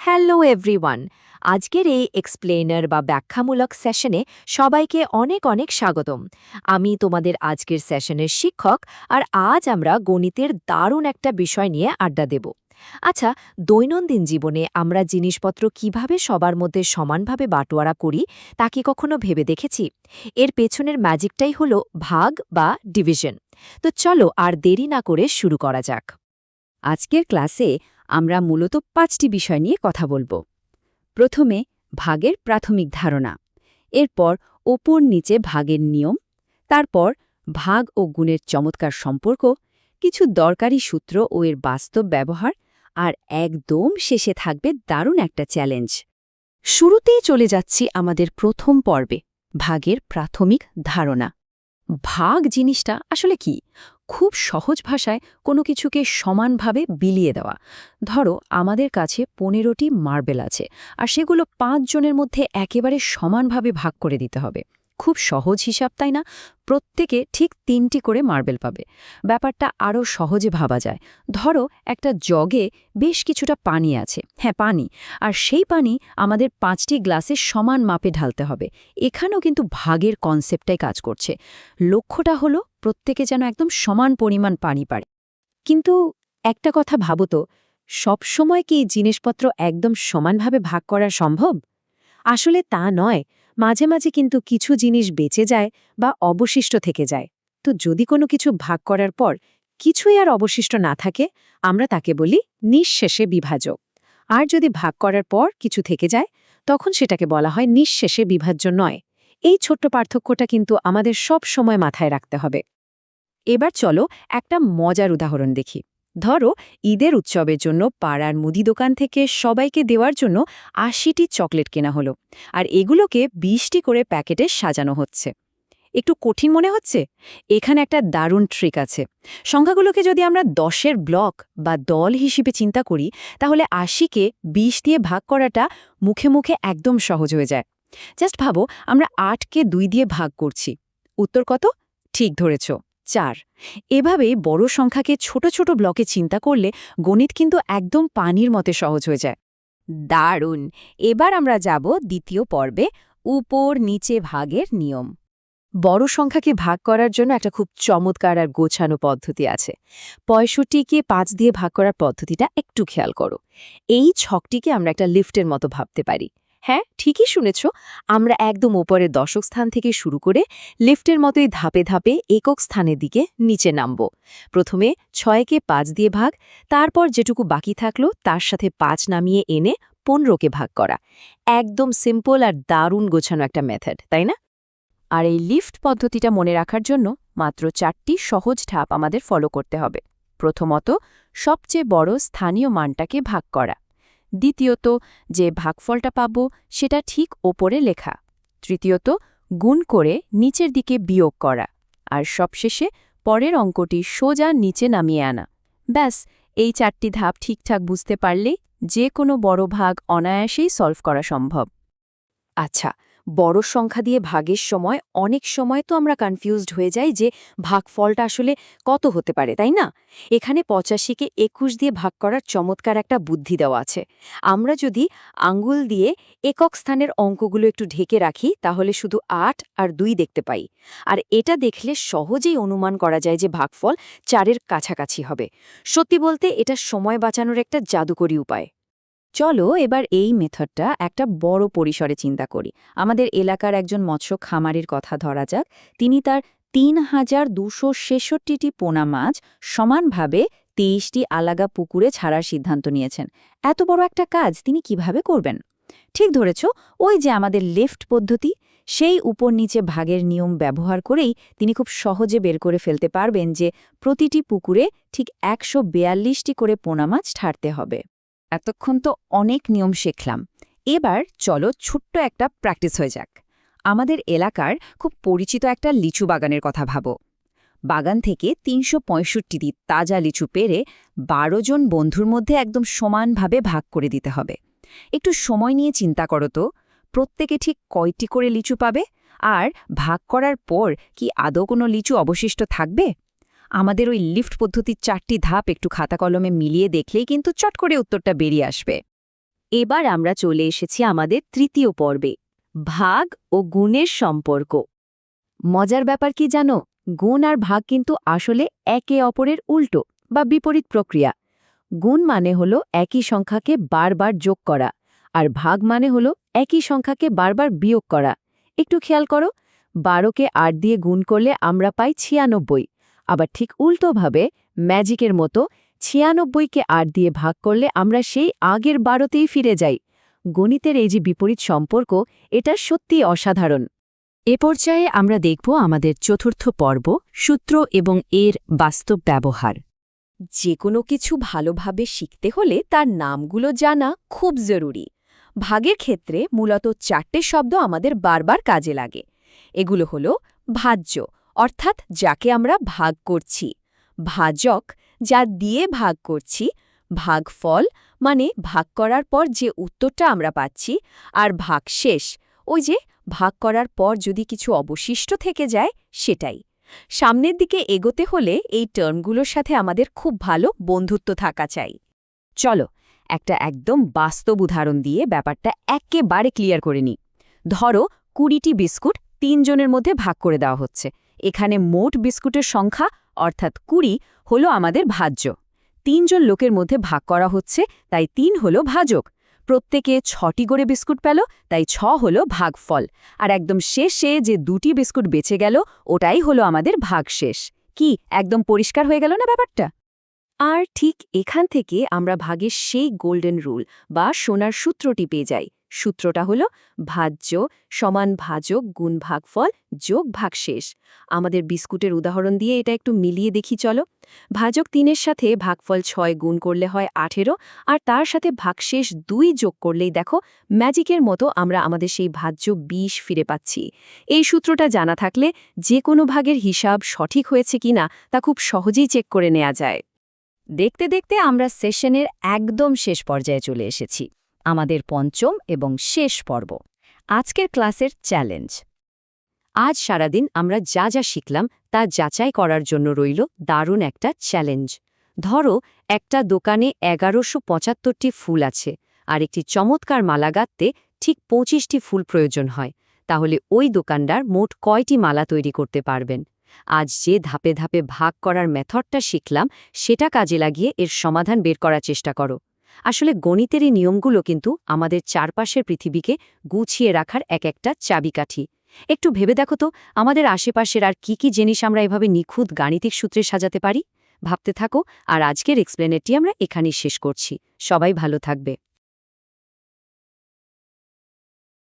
Hello everyone. আজকের এই explainer বা ব্যাখ্যামূলক সেশনে সবাইকে অনেক অনেক স্বাগতম। আমি তোমাদের আজকের সেশনের শিক্ষক, আর আজ আমরা গণিতের দারুণ একটা বিষয় নিয়ে আড্ডা দেব। আচ্ছা, দৈনন্দিন জীবনে আমরা জিনিসপত্র কিভাবে সবার মধ্যে সমানভাবে বাটোয়ারা করি তা কি কখনো ভেবে দেখেছি? এর পেছনের ম্যাজিকটাই হলো ভাগ বা ডিভিশন। তো চলো আর দেরি না করে শুরু করা যাক। আজকের ক্লাসে আমরা মূলত 5টি বিষয় নিয়ে কথা বলবো। প্রথমে ভাগের প্রাথমিক ধারণা, এরপর ওপর নিচে ভাগের নিয়ম, তারপর ভাগ ও গুণের চমৎকার সম্পর্ক, কিছু দরকারি সূত্র ও এর বাস্তব ব্যবহার, আর একদম শেষে থাকবে দারুণ একটা চ্যালেঞ্জ। শুরুতেই চলে যাচ্ছি আমাদের প্রথম পর্বে, ভাগের প্রাথমিক ধারণা। ভাগ জিনিসটা আসলে কি? খুব সহজ ভাষায় কোনো কিছুকে সমানভাবে বিলিয়ে দেওয়া। ধরো আমাদের কাছে 15টি মার্বেল আছে, আর সেগুলো 5 জনের মধ্যে একেবারে সমানভাবে ভাগ করে দিতে হবে। খুব সহজ হিসাব, তাই না? প্রত্যেকে ঠিক 3টি করে মার্বেল পাবে। ব্যাপারটা আরও সহজে ভাবা যায়। ধরো একটা জগে বেশ কিছুটা পানি আছে, হ্যাঁ পানি, আর সেই পানি আমাদের 5টি গ্লাসে সমান মাপে ঢালতে হবে। এখানেও কিন্তু ভাগের কনসেপ্টটাই কাজ করছে। লক্ষ্যটা হলো প্রত্যেকে যেন একদম সমান পরিমাণ পানি পায়। কিন্তু একটা কথা ভাবো তো, সবসময় কি জিনিসপত্র একদম সমানভাবে ভাগ করা সম্ভব? আসলে তা নয়। মাঝে মাঝে কিন্তু কিছু জিনিস বেঁচে যায় বা অবশিষ্ট থেকে যায়। তো যদি কোনো কিছু ভাগ করার পর কিছুই আর অবশিষ্ট না থাকে, আমরা তাকে বলি নিঃশেষে বিভাজক। আর যদি ভাগ করার পর কিছু থেকে যায়, তখন সেটাকে বলা হয় নিঃশেষে বিভাজ্য নয়। এই ছোট্ট পার্থক্যটা কিন্তু আমাদের সব সময় মাথায় রাখতে হবে। এবার চলো একটা মজার উদাহরণ দেখি। ধরো ঈদের উৎসবের জন্য পাড়ার মুদি দোকান থেকে সবাইকে দেওয়ার জন্য 80টি চকলেট কেনা হলো, আর এগুলোকে 20টি করে প্যাকেটে সাজানো হচ্ছে। একটু কঠিন মনে হচ্ছে? এখানে একটা দারুণ ট্রিক আছে। সংখ্যাগুলোকে যদি আমরা 10-এর ব্লক বা দল হিসেবে চিন্তা করি, তাহলে 80কে 20 দিয়ে ভাগ করাটা মুখে মুখে একদম সহজ হয়ে যায়। জাস্ট ভাবো, আমরা 8কে 2 দিয়ে ভাগ করছি। উত্তর কত? ঠিক ধরেছ, 4। এভাবে বড় সংখ্যাকে ছোট ছোট ব্লকে চিন্তা করলে গণিত কিন্তু একদম পানির মতে সহজ হয়ে যায়। দারুণ! এবার আমরা যাব দ্বিতীয় পর্বে, উপর নিচে ভাগের নিয়ম। বড় সংখ্যাকে ভাগ করার জন্য একটা খুব চমৎকার আর গোছানো পদ্ধতি আছে। 65কে 5 দিয়ে ভাগ করার পদ্ধতিটা একটু খেয়াল করো। এই ছকটিকে আমরা একটা লিফটের মতো ভাবতে পারি। হ্যাঁ, ঠিকই শুনেছ। আমরা একদম উপরের দশক স্থান থেকে শুরু করে লিফটের মতোই ধাপে ধাপে একক স্থানের দিকে নিচে নামব। প্রথমে 6কে 5 দিয়ে ভাগ, তারপর যেটুকু বাকি থাকলো তার সাথে 5 নামিয়ে এনে 15কে ভাগ করা। একদম সিম্পল আর দারুণ গোছানো একটা মেথড, তাই না? আর এই লিফট পদ্ধতিটা মনে রাখার জন্য মাত্র 4টি সহজ ধাপ আমাদের ফলো করতে হবে। প্রথমত, সবচেয়ে বড় স্থানীয় মানটাকে ভাগ করা। দ্বিতীয়ত, যে ভাগফলটা পাব সেটা ঠিক ওপরে লেখা। তৃতীয়ত, গুণ করে নিচের দিকে বিয়োগ করা। আর সবশেষে পরের অঙ্কটি সোজা নিচে নামিয়ে আনা। ব্যাস, এই 4টি ধাপ ঠিকঠাক বুঝতে পারলেই যে কোনো বড় ভাগ অনায়াসেই সলভ করা সম্ভব। আচ্ছা, বড় সংখ্যা দিয়ে ভাগের সময় অনেক সময় তো আমরা কনফিউজড হয়ে যাই যে ভাগফলটা আসলে কত হতে পারে, তাই না? এখানে 85কে 21 দিয়ে ভাগ করার চমৎকার একটা বুদ্ধি দেওয়া আছে। আমরা যদি আঙ্গুল দিয়ে একক স্থানের অঙ্কগুলো একটু ঢেকে রাখি, তাহলে শুধু 8 আর 2 দেখতে পাই। আর এটা দেখলে সহজেই অনুমান করা যায় যে ভাগফল 4-এর কাছাকাছি হবে। সত্যি বলতে এটা সময় বাঁচানোর একটা জাদুকরী উপায়। চলো এবার এই মেথডটা একটা বড় পরিসরে চিন্তা করি। আমাদের এলাকার একজন মৎস্য খামারির কথা ধরা যাক। তিনি তার 3266টি পোনা মাছ সমানভাবে 23টি আলাদা পুকুরে ছাড়ার সিদ্ধান্ত নিয়েছেন। এত বড় একটা কাজ তিনি কিভাবে করবেন? ঠিক ধরেছ, ওই যে আমাদের লিফট পদ্ধতি, সেই উপর নিচে ভাগের নিয়ম ব্যবহার করেই তিনি খুব সহজে বের করে ফেলতে পারবেন যে প্রতিটি পুকুরে ঠিক 142টি করে পোনা মাছ ছাড়তে হবে। এতক্ষণ তো অনেক নিয়ম শিখলাম। এবার চলো ছোট্ট একটা প্র্যাকটিস হয়ে যাক। আমাদের এলাকার খুব পরিচিত একটা লিচু বাগানের কথা ভাবো। বাগান থেকে 365টি তাজা লিচু পেরে 12 জন বন্ধুর মধ্যে একদম সমানভাবে ভাগ করে দিতে হবে। একটু সময় নিয়ে চিন্তা করো তো, প্রত্যেকে ঠিক কয়টি করে লিচু পাবে? আর ভাগ করার পর কি আদৌ কোনো লিচু অবশিষ্ট থাকবে? আমাদের ওই লিফট পদ্ধতির 4টি ধাপ একটু খাতা কলমে মিলিয়ে দেখলেই কিন্তু চট করে উত্তরটা বেরিয়ে আসবে। এবার আমরা চলে এসেছি আমাদের তৃতীয় পর্বে, ভাগ ও গুণের সম্পর্ক। মজার ব্যাপার কি জানো, গুণ আর ভাগ কিন্তু আসলে একে অপরের উল্টো বা বিপরীত প্রক্রিয়া। গুণ মানে হলো একই সংখ্যাকে বারবার যোগ করা, আর ভাগ মানে হলো একই সংখ্যাকে বারবার বিয়োগ করা। একটু খেয়াল করো, 12কে 8 দিয়ে গুণ করলে আমরা পাই 96, আবার ঠিক উল্টোভাবে ম্যাজিকের মতো 96কে 8 দিয়ে ভাগ করলে আমরা সেই আগের 12তেই ফিরে যাই। গণিতের এই যে বিপরীত সম্পর্ক, এটা সত্যিই অসাধারণ। এ পর্যায়ে আমরা দেখব আমাদের চতুর্থ পর্ব, সূত্র এবং এর বাস্তব ব্যবহার। যে কোনো কিছু ভালোভাবে শিখতে হলে তার নামগুলো জানা খুব জরুরি। ভাগের ক্ষেত্রে মূলত 4টে শব্দ আমাদের বারবার কাজে লাগে। এগুলো হলো ভাজ্য, অর্থাৎ যাকে আমরা ভাগ করছি; ভাজক, যা দিয়ে ভাগ করছি; ভাগফল, মানে ভাগ করার পর যে উত্তরটা আমরা পাচ্ছি; আর ভাগশেষ, ওই যে ভাগ করার পর যদি কিছু অবশিষ্ট থেকে যায় সেটাই। সামনের দিকে এগোতে হলে এই টার্মগুলোর সাথে আমাদের খুব ভালো বন্ধুত্ব থাকা চাই। চলো একটা একদম বাস্তব উদাহরণ দিয়ে ব্যাপারটা একেবারে ক্লিয়ার করে নিই। ধরো 20টি বিস্কুট 3 জনের মধ্যে ভাগ করে দেওয়া হচ্ছে। এখানে মোট বিস্কুটের সংখ্যা অর্থাৎ 20 হলো আমাদের ভাজ্য। 3 জন লোকের মধ্যে ভাগ করা হচ্ছে, তাই 3 হলো ভাজক। প্রত্যেকে 6টি করে বিস্কুট পেল, তাই 6 হলো ভাগফল। আর একদম শেষে যে 2টি বিস্কুট বেঁচে গেল, ওটাই হলো আমাদের ভাগশেষ। কি একদম পরিষ্কার হয়ে গেল না ব্যাপারটা? আর ঠিক এখান থেকে আমরা ভাগের সেই গোল্ডেন রুল বা সোনার সূত্রটি পেয়ে যাই। সূত্রটা হলো ভাজ্য সমান ভাজক গুণ ভাগফল যোগ ভাগশেষ। আমাদের বিস্কুটের উদাহরণ দিয়ে এটা একটু মিলিয়ে দেখি চলো। ভাজক 3-এর সাথে ভাগফল 6 গুণ করলে হয় 18, আর তার সাথে ভাগশেষ 2 যোগ করলেই দেখো ম্যাজিকের মতো আমরা আমাদের সেই ভাজ্য 20 ফিরে পাচ্ছি। এই সূত্রটা জানা থাকলে যে কোনো ভাগের হিসাব সঠিক হয়েছে কিনা তা খুব সহজেই চেক করে নেওয়া যায়। দেখতে দেখতে আমরা সেশনের একদম শেষ পর্যায়ে চলে এসেছি, আমাদের পঞ্চম এবং শেষ পর্ব, আজকের ক্লাসের চ্যালেঞ্জ। আজ সারাদিন আমরা যা যা শিখলাম তা যাচাই করার জন্য রইল দারুণ একটা চ্যালেঞ্জ। ধরো একটা দোকানে 1175টি ফুল আছে, আর একটি চমৎকার মালা গাঁথতে ঠিক 25টি ফুল প্রয়োজন হয়। তাহলে ওই দোকানদার মোট কয়টি মালা তৈরি করতে পারবেন? আজ যে ধাপে ধাপে ভাগ করার মেথডটা শিখলাম সেটা কাজে লাগিয়ে এর সমাধান বের করার চেষ্টা করো। আসলে গণিতের এই নিয়মগুলো কিন্তু আমাদের চারপাশের পৃথিবীকে গুছিয়ে রাখার এক একটা চাবিকাঠি। একটু ভেবে দেখো তো, আমাদের আশেপাশের আর কি কি জিনিস আমরা এভাবে নিখুঁত গাণিতিক সূত্রে সাজাতে পারি। ভাবতে থাকো, আর আজকের এক্সপ্লেনেরটি আমরা এখানেই শেষ করছি। সবাই ভালো থাকবে।